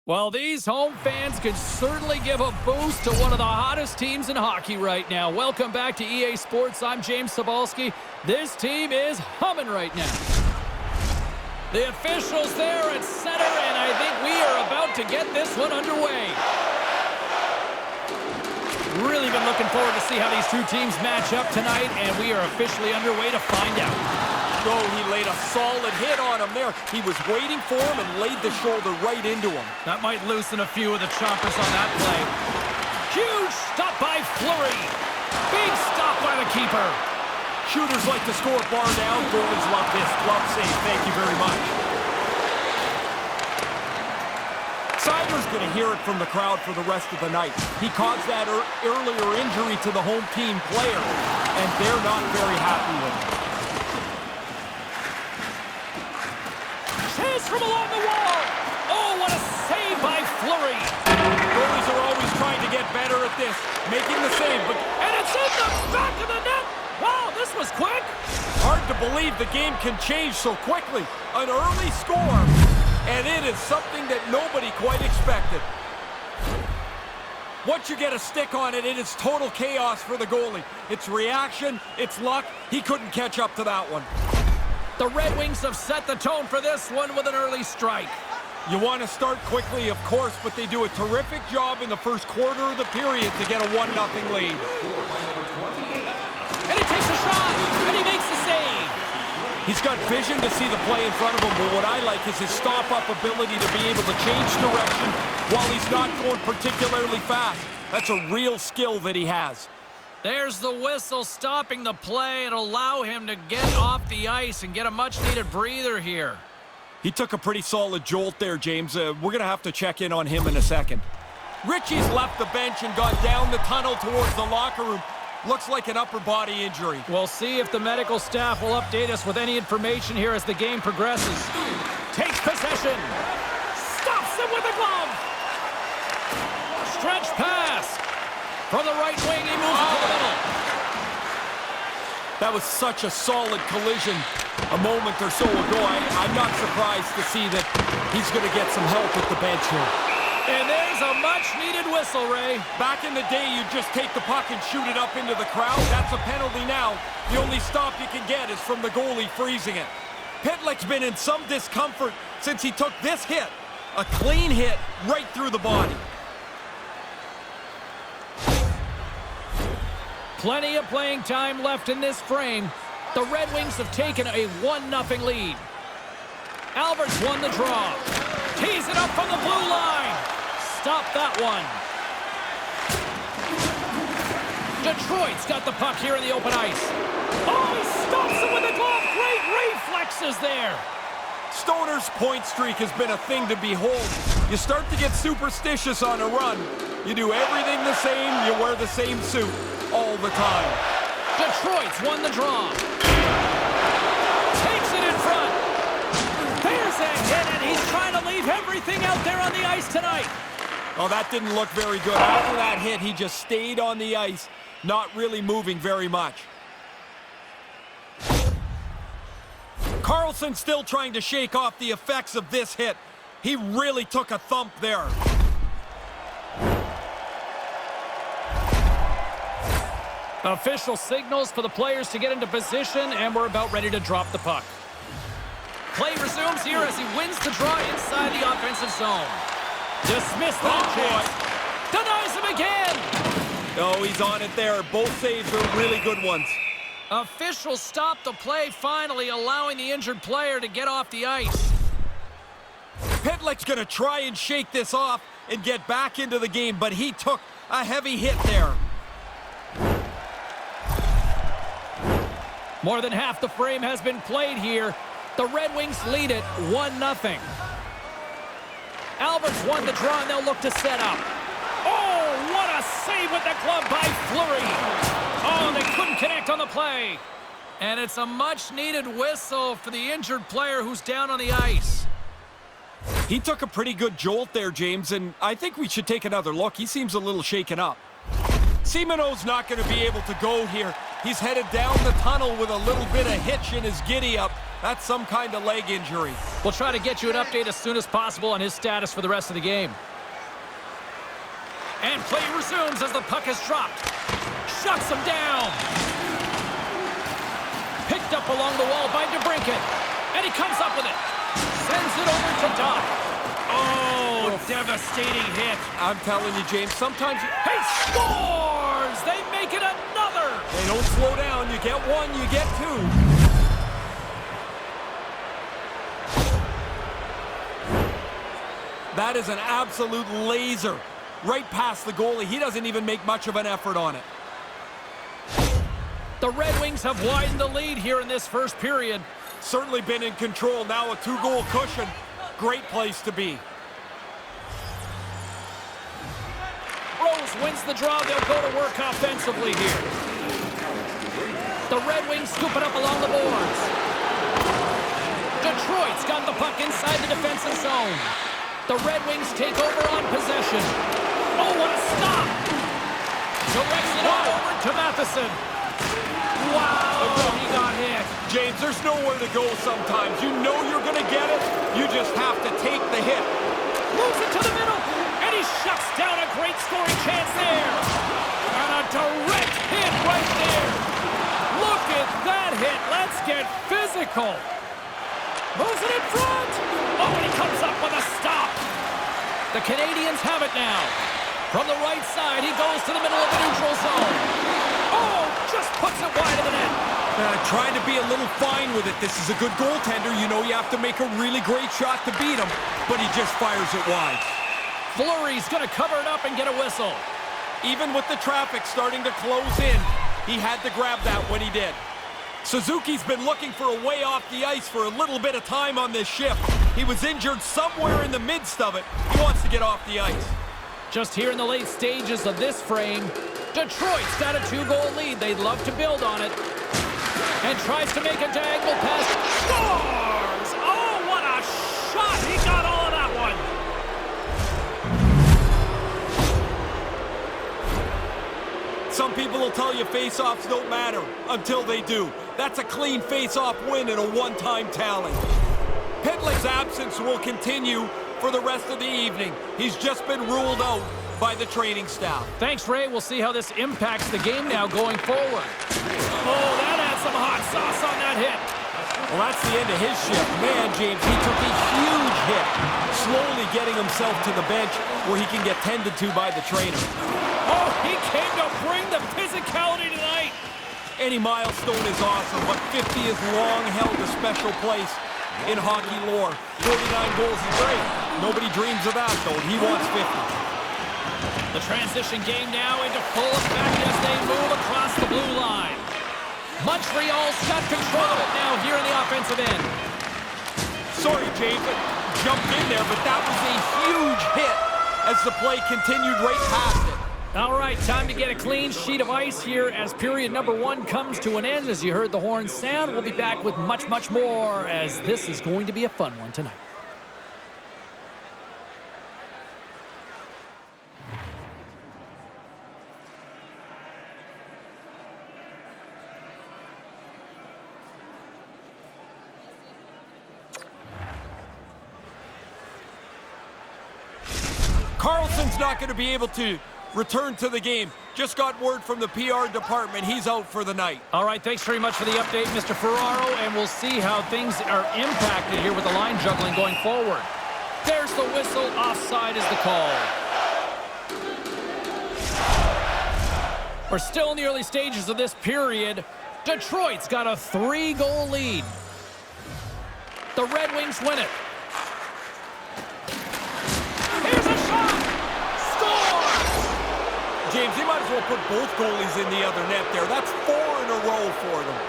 Well, these home fans could certainly give a boost to one of the hottest teams in hockey right now. Welcome back to EA Sports. I'm James Cybulski. This team is humming right now. The officials there at center, and I think we are about to get this one underway. Really been looking forward to see how these two teams match up tonight, and we are officially underway to find out. Oh, he laid a solid hit on him there. He was waiting for him and laid the shoulder right into him. That might loosen a few of the chompers on that play. Huge stop by Fleury. Big stop by the keeper. Shooters like to score bar down. Goalies love this. Glove save. Thank you very much. Seider's going to hear it from the crowd for the rest of the night. He caused that earlier injury to the home team player, and they're not very happy with him. Chase from along the wall. Oh, what a save by Fleury. Goalies are always trying to get better at this, making the save, and it's in the back of the net. Wow, this was quick. Hard to believe the game can change so quickly. An early score, and it is something that nobody quite expected. Once you get a stick on it, it is total chaos for the goalie. It's reaction, it's luck. He couldn't catch up to that one. The Red Wings have set the tone for this one with an early strike. You want to start quickly, of course, but they do a terrific job in the first quarter of the period to get a 1-0 lead. And he takes a shot, and he makes the save. He's got vision to see the play in front of him, but what I like is his stop-up ability to be able to change direction while he's not going particularly fast. That's a real skill that he has. There's the whistle stopping the play and allow him to get off the ice and get a much-needed breather here. He took a pretty solid jolt there, James. We're going to have to check in on him in a second. Ritchie's left the bench and gone down the tunnel towards the locker room. Looks like an upper body injury. We'll see if the medical staff will update us with any information here as the game progresses. Takes possession. Stops him with a glove. Stretch pass. From the right wing, he moves it to the middle. That was such a solid collision a moment or so ago. I'm not surprised to see that he's going to get some help at the bench here. And there's a much-needed whistle, Ray. Back in the day, you just take the puck and shoot it up into the crowd. That's a penalty now. The only stop you can get is from the goalie freezing it. Pitlick's been in some discomfort since he took this hit. A clean hit right through the body. Plenty of playing time left in this frame. The Red Wings have taken a 1-0 lead. Albert's won the draw. Tees it up from the blue line. Stop that one. Detroit's got the puck here in the open ice. Oh, he stops it with a glove. Great reflexes there. Stoner's point streak has been a thing to behold. You start to get superstitious on a run. You do everything the same. You wear the same suit all the time. Detroit's won the draw. Takes it in front. There's a hit, and he's trying to leave everything out there on the ice tonight. Oh, that didn't look very good. After that hit, he just stayed on the ice, not really moving very much. Carlson still trying to shake off the effects of this hit. He really took a thump there. Official signals for the players to get into position, and we're about ready to drop the puck. Play resumes here as he wins the draw inside the offensive zone. Dismiss that chance. Denies him again. Oh, he's on it there. Both saves are really good ones. Officials stop the play finally, allowing the injured player to get off the ice. Pitlick's going to try and shake this off and get back into the game, but he took a heavy hit there. More than half the frame has been played here. The Red Wings lead it 1-0. Albert's won the draw, and they'll look to set up. Oh, what a save with the glove by Fleury. Oh, they couldn't connect on the play. And it's a much-needed whistle for the injured player who's down on the ice. He took a pretty good jolt there, James, and I think we should take another look. He seems a little shaken up. Simoneau's not going to be able to go here. He's headed down the tunnel with a little bit of hitch in his giddy-up. That's some kind of leg injury. We'll try to get you an update as soon as possible on his status for the rest of the game. And play resumes as the puck is dropped. Shuts him down. Picked up along the wall by DeBrincat. And he comes up with it. Sends it over to Doc. Oh, devastating hit. I'm telling you, James, sometimes He scores! They make it another! they don't slow down. You get one, you get two. That is an absolute laser. Right past the goalie. He doesn't even make much of an effort on it. The Red Wings have widened the lead here in this first period. Certainly been in control. Now a 2-goal cushion. Great place to be. Rose wins the draw. They'll go to work offensively here. The Red Wings scoop it up along the boards. Detroit's got the puck inside the defensive zone. The Red Wings take over on possession. Oh, what a stop! Directs it over to Matheson. Wow, he got hit. James, there's nowhere to go sometimes. You know you're going to get it. You just have to take the hit. Moves it to the middle, and he shuts down a great scoring chance there. And a direct hit right there. Look at that hit. Let's get physical. Moves it in front. Oh, and he comes up with a stop. The Canadians have it now. From the right side, he goes to the middle of the neutral zone. Oh, just puts it wide of the net. Trying to be a little fine with it. This is a good goaltender. You know you have to make a really great shot to beat him, but he just fires it wide. Fleury's going to cover it up and get a whistle. Even with the traffic starting to close in, he had to grab that when he did. Suzuki's been looking for a way off the ice for a little bit of time on this shift. He was injured somewhere in the midst of it. He wants to get off the ice. Just here in the late stages of this frame, Detroit's got a 2-goal lead. They'd love to build on it. And tries to make a diagonal pass. Scores! Oh, what a shot! He got all of that one. Some people will tell you faceoffs don't matter until they do. That's a clean faceoff win and a one-time tally. Pitlick's absence will continue for the rest of the evening. He's just been ruled out by the training staff. Thanks, Ray. We'll see how this impacts the game now going forward. Oh, that adds some hot sauce on that hit. Well, that's the end of his shift. Man, James, he took a huge hit, slowly getting himself to the bench where he can get tended to by the trainer. Oh, he came to bring the physicality tonight. Any milestone is awesome, but 50 is long held a special place in hockey lore. 49 goals is great. Nobody dreams of that, though. He wants 50. The transition game now into full effect as they move across the blue line. Montreal's got control of it now here in the offensive end. Sorry, James, jumped in there, but that was a huge hit as the play continued right past it. All right, time to get a clean sheet of ice here as period number 1 comes to an end. As you heard the horn sound, we'll be back with much, much more as this is going to be a fun one tonight. Carlson's not going to be able to return to the game. Just got word from the PR department. He's out for the night. All right, thanks very much for the update, Mr. Ferraro, and we'll see how things are impacted here with the line juggling going forward. There's the whistle. Offside is the call. We're still in the early stages of this period. Detroit's got a 3-goal lead. The Red Wings win it. Here's a shot! James, they might as well put both goalies in the other net there. That's 4 in a row for them.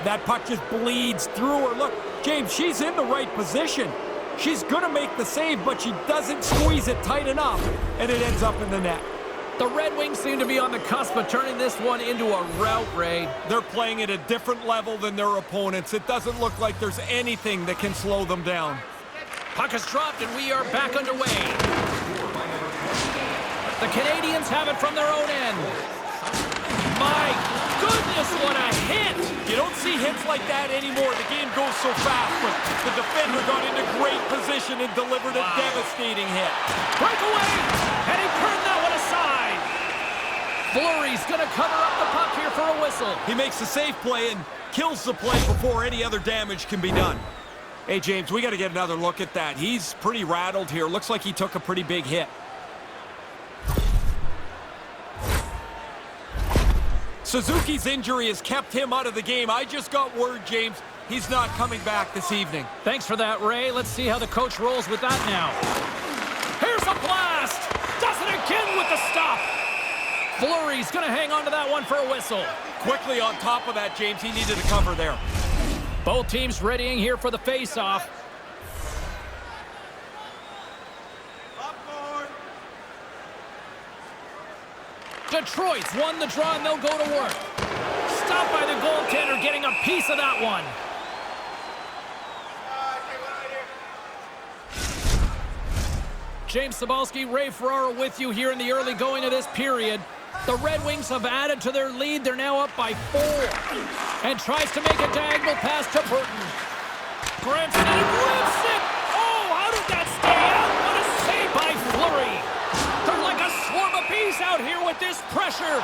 That puck just bleeds through her. Look, James, she's in the right position. She's going to make the save, but she doesn't squeeze it tight enough, and it ends up in the net. The Red Wings seem to be on the cusp of turning this one into a rout, Ray. They're playing at a different level than their opponents. It doesn't look like there's anything that can slow them down. Puck is dropped, and we are back underway. The Canadians have it from their own end. my goodness, what a hit! You don't see hits like that anymore. The game goes so fast, but the defender got into great position and delivered a devastating hit. Breakaway, and he turned that one aside. Fleury's going to cover up the puck here for a whistle. He makes a safe play and kills the play before any other damage can be done. Hey, James, we got to get another look at that. He's pretty rattled here. Looks like he took a pretty big hit. Suzuki's injury has kept him out of the game. I just got word, James, he's not coming back this evening. Thanks for that, Ray. Let's see how the coach rolls with that now. Here's a blast! Does it again with the stop! Fleury's going to hang on to that one for a whistle. Quickly on top of that, James, he needed to cover there. Both teams readying here for the face-off. Detroit's won the draw and they'll go to work. Stopped by the goaltender, getting a piece of that one. James Cybulski, Ray Ferraro with you here in the early going of this period. The Red Wings have added to their lead. They're now up by 4. And tries to make a diagonal pass to Burton. Grimps it and rips it. Oh, how did that stay out? What a save by Fleury. They're like a swarm of bees out here with this pressure.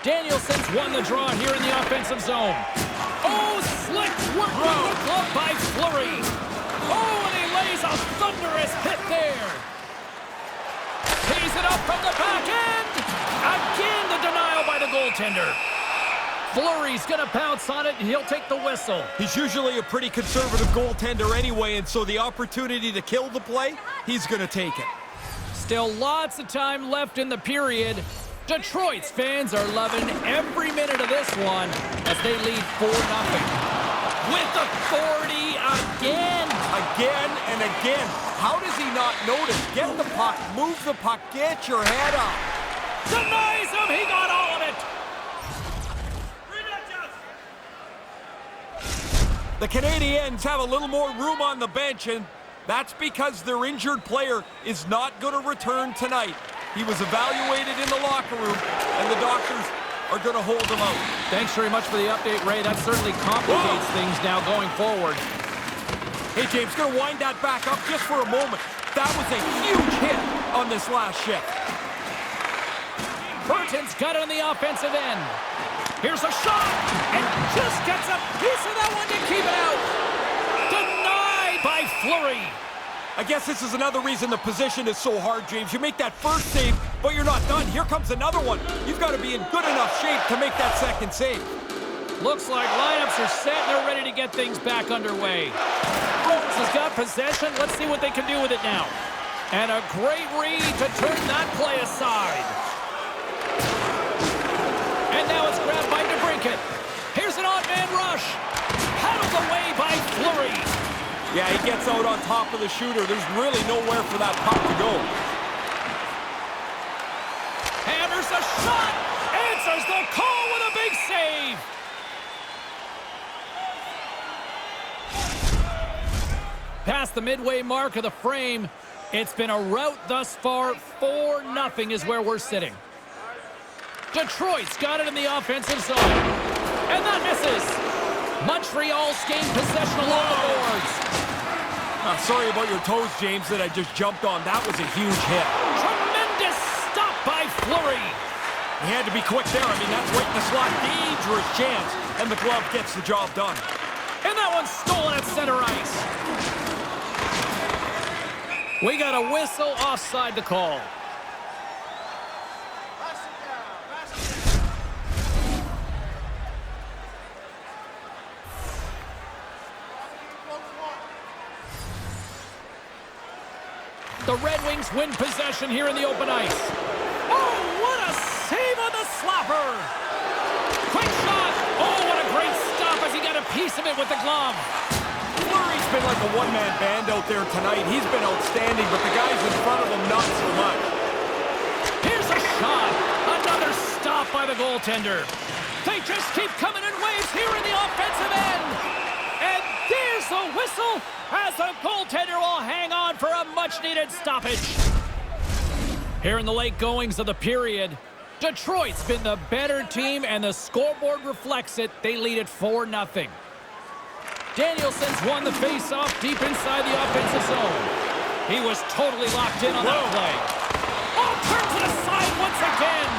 Danielson's won the draw here in the offensive zone. Oh, slick work with the glove by Fleury. Oh, and he lays a thunderous hit there. Tees it up from the back end. Again, the denial by the goaltender. Fleury's going to pounce on it, and he'll take the whistle. He's usually a pretty conservative goaltender anyway, and so the opportunity to kill the play, he's going to take it. Still lots of time left in the period. Detroit's fans are loving every minute of this one as they lead 4-0. With authority again. Again and again. How does he not notice? Get the puck, move the puck, get your head up. Denies him, he got all of it. The Canadiens have a little more room on the bench, and that's because their injured player is not going to return tonight. He was evaluated in the locker room, and the doctors are going to hold him out. Thanks very much for the update, Ray. That certainly complicates things now going forward. Hey, James, going to wind that back up just for a moment. That was a huge hit on this last shift. Burton's got it on the offensive end. Here's a shot, and just gets a piece of that one to keep it out. Denied by Fleury. I guess this is another reason the position is so hard, James. You make that first save, but you're not done. Here comes another one. You've got to be in good enough shape to make that second save. Looks like lineups are set and they're ready to get things back underway. Holmes has got possession. Let's see what they can do with it now. And a great read to turn that play aside. And now it's grabbed by DeBrincat. Here's an odd man rush. Paddled away by Fleury. Yeah, he gets out on top of the shooter. There's really nowhere for that puck to go. Hammers a shot. Answers the call with a big save. Past the midway mark of the frame. It's been a rout thus far. 4-0 is where we're sitting. Detroit's got it in the offensive zone. And that misses. Montreal's gained possession along the boards. Sorry about your toes, James, that I just jumped on. That was a huge hit. Tremendous stop by Fleury. He had to be quick there. I mean, that's right in the slot. Dangerous chance. And the glove gets the job done. And that one's stolen at center ice. We got a whistle offside the call. The Red Wings win possession here in the open ice. Oh, what a save on the slapper! Quick shot! Oh, what a great stop as he got a piece of it with the glove. Fleury's been like a one-man band out there tonight. He's been outstanding, but the guys in front of him, not so much. Here's a shot. Another stop by the goaltender. They just keep coming in waves here in the offensive end. And there's a whistle as the goaltender will hang on for a much-needed stoppage. Here in the late goings of the period, Detroit's been the better team, and the scoreboard reflects it. They lead it 4-0. Danielson's won the face-off deep inside the offensive zone. He was totally locked in on that play. Oh, turns to the side once again.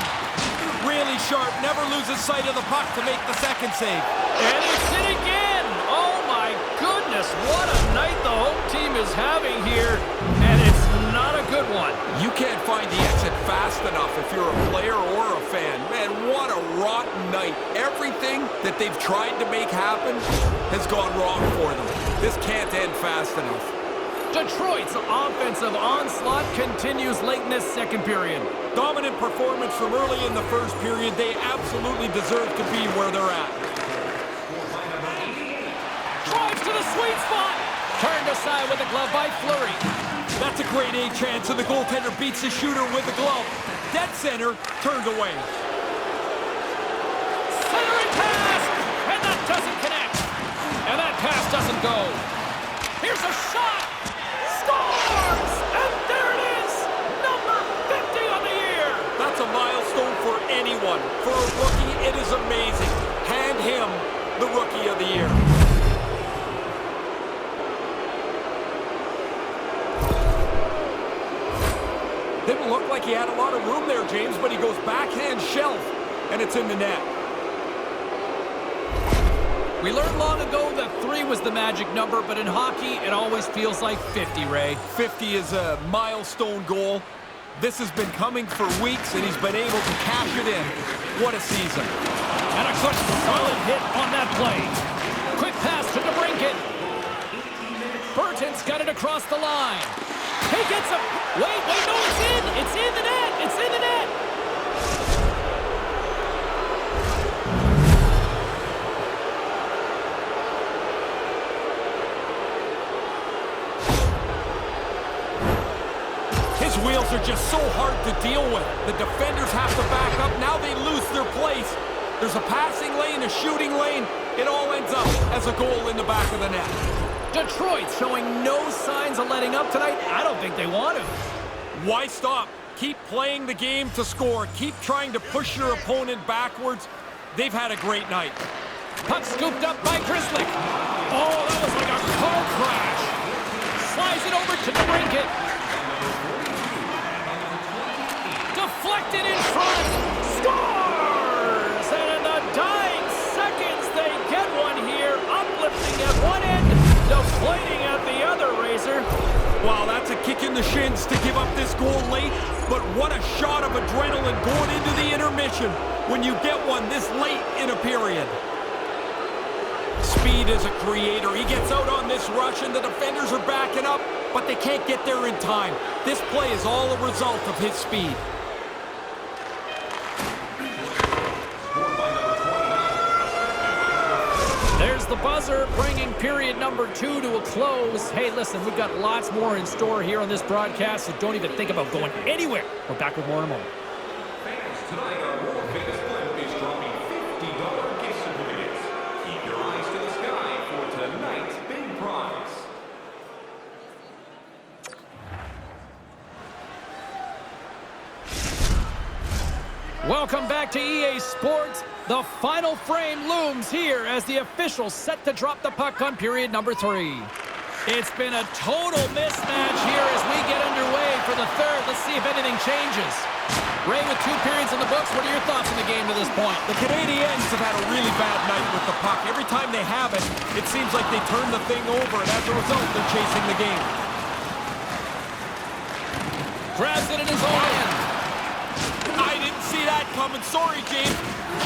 Really sharp, never loses sight of the puck to make the second save. And it's in again. Oh, my goodness. What a night the home team is having here. And it's not a good one. You can't find the exit fast enough if you're a player or a fan. Man, what a rotten night. Everything that they've tried to make happen has gone wrong for them. This can't end fast enough. Detroit's offensive onslaught continues late in this second period. Dominant performance from early in the first period. They absolutely deserve to be where they're at. Drives to the sweet spot. Turned aside with the glove by Fleury. That's a great A chance, and the goaltender beats the shooter with the glove. Dead center, turned away. Centering pass, and that doesn't connect. And that pass doesn't go. Here's a shot. Scores! And there it is! Number 50 on the year! That's a milestone for anyone. For a rookie, it is amazing. Hand him the Rookie of the Year. Didn't look like he had a lot of room there, James, but he goes backhand shelf, and it's in the net. We learned long ago that 3 was the magic number, but in hockey, it always feels like 50, Ray. 50 is a milestone goal. This has been coming for weeks, and he's been able to cash it in. What a season. And a good solid hit on that play. Quick pass to DeBrincat. Burton's got it across the line. He gets a... Wait, no, it's in! It's in the net! It's in the net! His wheels are just so hard to deal with. The defenders have to back up. Now they lose their place. There's a passing lane, a shooting lane. It all ends up as a goal in the back of the net. Detroit showing no signs of letting up tonight. I don't think they want to. Why stop? Keep playing the game to score. Keep trying to push your opponent backwards. They've had a great night. Puck scooped up by Grizzly. Oh, that was like a car crash. Slides it over to DeBrincat. Deflected in front. Scores! And in the dying seconds, they get one here. Uplifting at one end, deflating at the other, Razor. Wow, that's a kick in the shins to give up this goal late. But what a shot of adrenaline going into the intermission when you get one this late in a period. Speed is a creator. He gets out on this rush, and the defenders are backing up, but they can't get there in time. This play is all a result of his speed. There's the buzzer, bringing period number 2 to a close. Hey, listen, we've got lots more in store here on this broadcast, so don't even think about going anywhere. We're back with more in a moment. Fans, tonight our World Vegas Blimp is dropping $50 gift certificates. Keep your eyes to the sky for tonight's big prize. Welcome back to EA Sports. The final frame looms here as the officials set to drop the puck on period number 3. It's been a total mismatch here as we get underway for the third. Let's see if anything changes. Ray, with 2 periods in the books, what are your thoughts on the game to this point? The Canadiens have had a really bad night with the puck. Every time they have it, it seems like they turn the thing over, and as a result, they're chasing the game. Grabs it in his own end. I didn't see that coming. Sorry, James.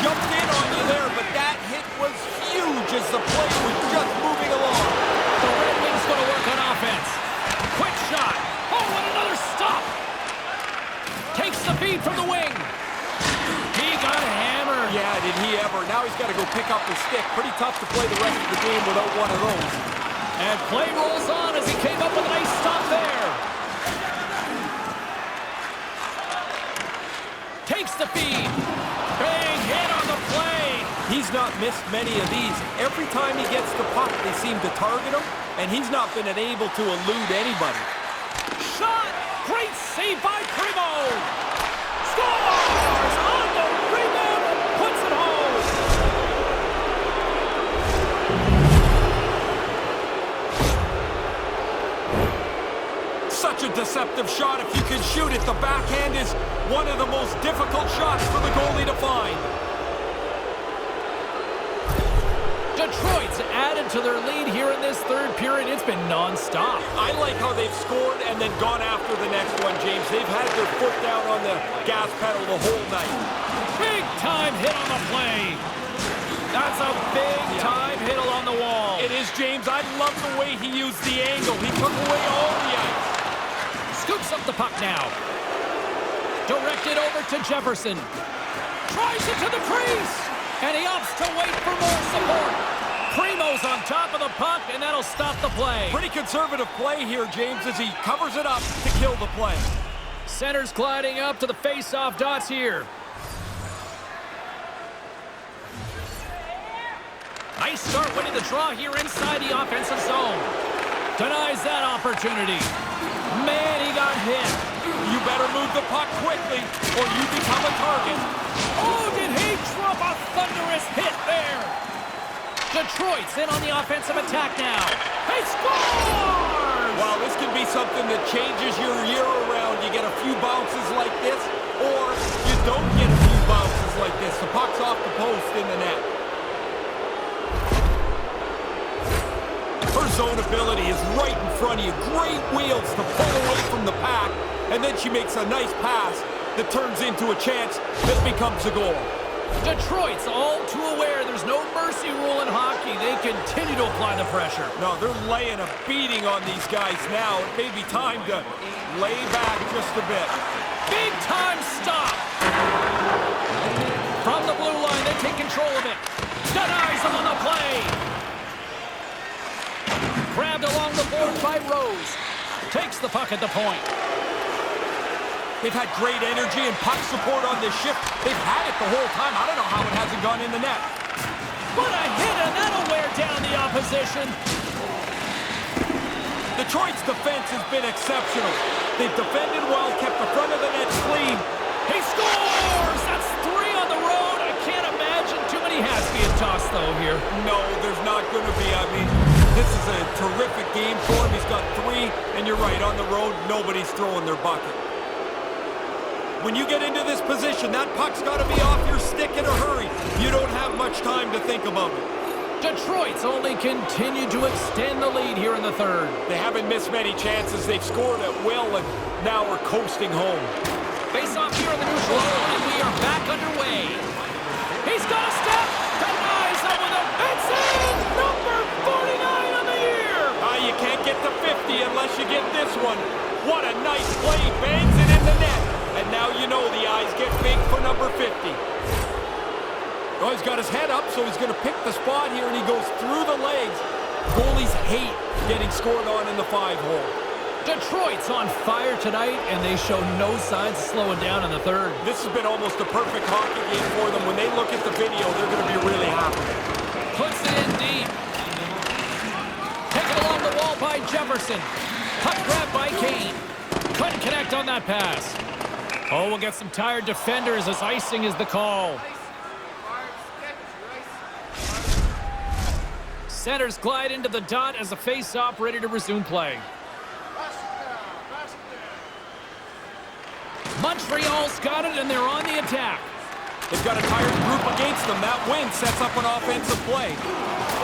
Jumped in on you there, but that hit was huge as the play was just moving along. The Red Wings going to work on offense. Quick shot. Oh, and another stop. Takes the feed from the wing. He got hammered. Yeah, did he ever. Now he's got to go pick up his stick. Pretty tough to play the rest of the game without one of those. And play rolls on as he came up with a nice stop there. Takes the feed. Big hit on the play. He's not missed many of these. Every time he gets the puck, they seem to target him, and he's not been able to elude anybody. Shot! Great save by Primo! Scores! On the rebound and puts it home! Such a deceptive shot if you can shoot it. The backhand is one of the most difficult shots for the goalie to find. Detroit's added to their lead here in this third period. It's been non-stop. I like how they've scored and then gone after the next one, James. They've had their foot down on the gas pedal the whole night. Big-time hit on the play. That's a big-time hit along the wall. It is, James. I love the way he used the angle. He took away all the ice. Scoops up the puck now. Directed over to Jefferson. Tries it to the crease. And he opts to wait for more support. Primo's on top of the puck, and that'll stop the play. Pretty conservative play here, James, as he covers it up to kill the play. Center's gliding up to the face-off dots here. Nice start winning the draw here inside the offensive zone. Denies that opportunity. Man, he got hit. You better move the puck quickly, or you become a target. Oh, did he drop a thunderous hit there? Detroit's in on the offensive attack now. He scores! Well, this can be something that changes your year around. You get a few bounces like this, or you don't get a few bounces like this. The puck's off the post in the net. Her zone ability is right in front of you. Great wheels to pull away from the pack, and then she makes a nice pass that turns into a chance that becomes a goal. Detroit's all too aware there's no mercy rule in hockey. They continue to apply the pressure. No, they're laying a beating on these guys now. It may be time to lay back just a bit. Big time stop. From the blue line, they take control of it. Denies him on the play. Grabbed along the boards by Rose. Takes the puck at the point. They've had great energy and puck support on this shift. They've had it the whole time. I don't know how it hasn't gone in the net. What a hit, and that'll wear down the opposition. Detroit's defense has been exceptional. They've defended well, kept the front of the net clean. He scores! That's 3 on the road. I can't imagine too many hats being tossed, though, here. No, there's not going to be. I mean, this is a terrific game for him. He's got 3, and you're right, on the road, nobody's throwing their bucket. When you get into this position, that puck's got to be off your stick in a hurry. You don't have much time to think about it. Detroit's only continued to extend the lead here in the third. They haven't missed many chances. They've scored at will, and now we're coasting home. Face off here in the neutral zone, and we are back underway. He's got a step. Denies him with a fencing. Number 49 of the year. You can't get to 50 unless you get this one. What a nice play. Bangs it in the net. And now you know the eyes get big for number 50. Oh, he's got his head up, so he's going to pick the spot here, and he goes through the legs. Goalies hate getting scored on in the 5-hole. Detroit's on fire tonight, and they show no signs of slowing down in the third. This has been almost a perfect hockey game for them. When they look at the video, they're going to be really happy. Puts it in deep. Taken along the wall by Jefferson. Puck grab by Kane. Couldn't connect on that pass. Oh, we'll get some tired defenders as icing is the call. Centers glide into the dot as the face-off ready to resume play. Montreal's got it, and they're on the attack. They've got a tired group against them. That win sets up an offensive play.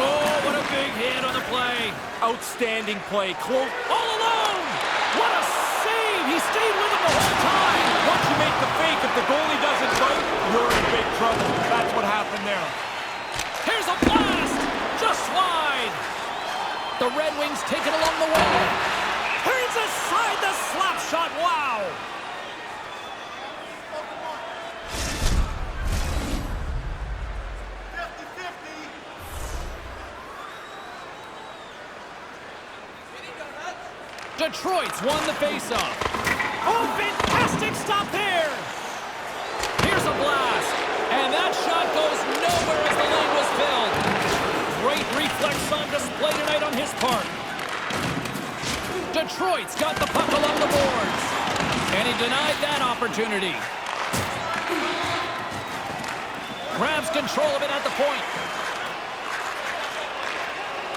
Oh, what a big hit on the play. Outstanding play. Close. All alone! What a save! He stayed with him the whole time. Once you make the fake, if the goalie doesn't fight, you're in big trouble. That's what happened there. Here's a blast! Just wide. The Red Wings take it along the wall. Turns aside the slap shot. Wow! Detroit's won the faceoff. Oh, fantastic stop there! Here's a blast, and that shot goes nowhere as the lane Reflex on display tonight on his part. Detroit's got the puck along the boards. And he denied that opportunity. Grabs control of it at the point.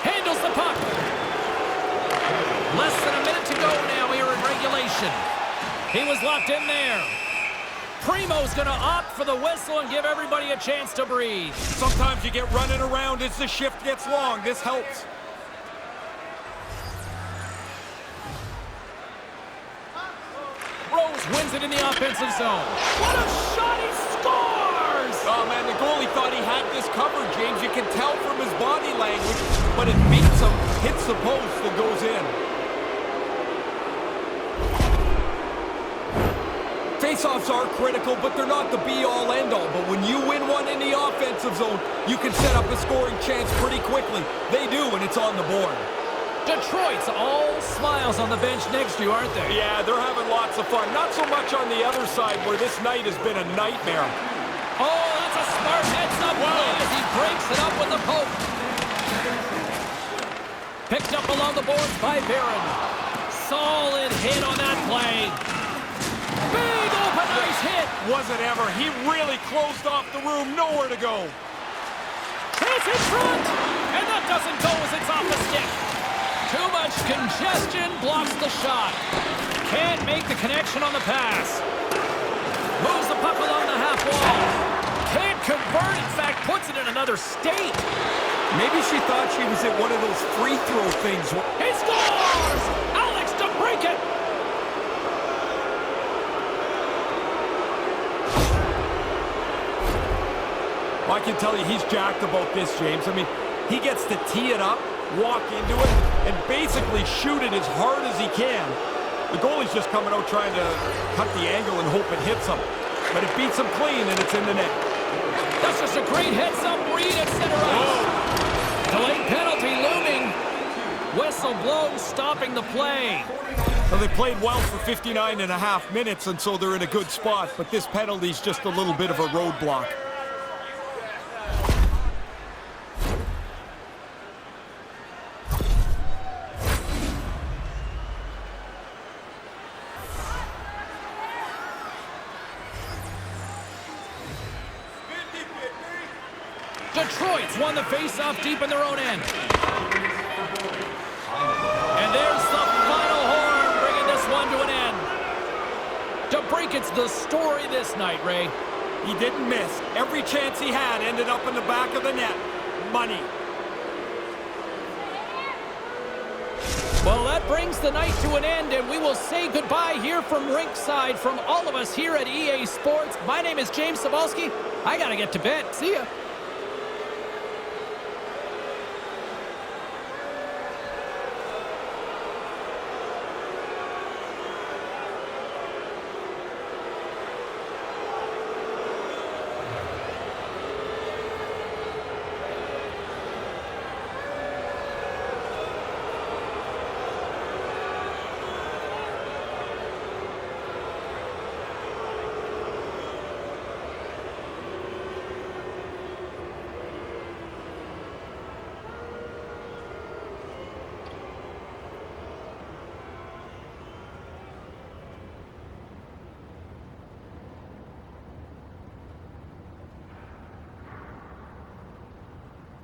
Handles the puck. Less than a minute to go now here in regulation. He was locked in there. Primo's going to opt for the whistle and give everybody a chance to breathe. Sometimes you get running around as the shift gets long. This helps. Rose wins it in the offensive zone. What a shot! He scores! Oh, man, the goalie thought he had this covered, James. You can tell from his body language, but it beats him, hits the post, and goes in. Faceoffs are critical, but they're not the be-all, end-all. But when you win one in the offensive zone, you can set up a scoring chance pretty quickly. They do, and it's on the board. Detroit's all smiles on the bench next to you, aren't they? Yeah, they're having lots of fun. Not so much on the other side, where this night has been a nightmare. Oh, that's a smart heads-up play as he breaks it up with the poke. Picked up along the boards by Barron. Solid hit on that play. Big open ice hit. Wasn't ever. He really closed off the room. Nowhere to go. He's in front. And that doesn't go as it's off the stick. Too much congestion blocks the shot. Can't make the connection on the pass. Moves the puck along the half wall. Can't convert. In fact, puts it in another state. Maybe she thought she was at one of those free throw things. He scores! Alex to break it. Well, I can tell you he's jacked about this, James. I mean, he gets to tee it up, walk into it, and basically shoot it as hard as he can. The goalie's just coming out trying to cut the angle and hope it hits him. But it beats him clean, and it's in the net. That's just a great heads-up read at center ice. Delayed penalty looming. Whistle blows, stopping the play. Well, they played well for 59.5 minutes, and so they're in a good spot. But this penalty's just a little bit of a roadblock. Detroit's won the face-off deep in their own end. And there's the final horn, bringing this one to an end. DeBrincat's the story this night, Ray. He didn't miss. Every chance he had ended up in the back of the net. Money. Well, that brings the night to an end, and we will say goodbye here from Rinkside from all of us here at EA Sports. My name is James Cebulski. I got to get to bed. See ya.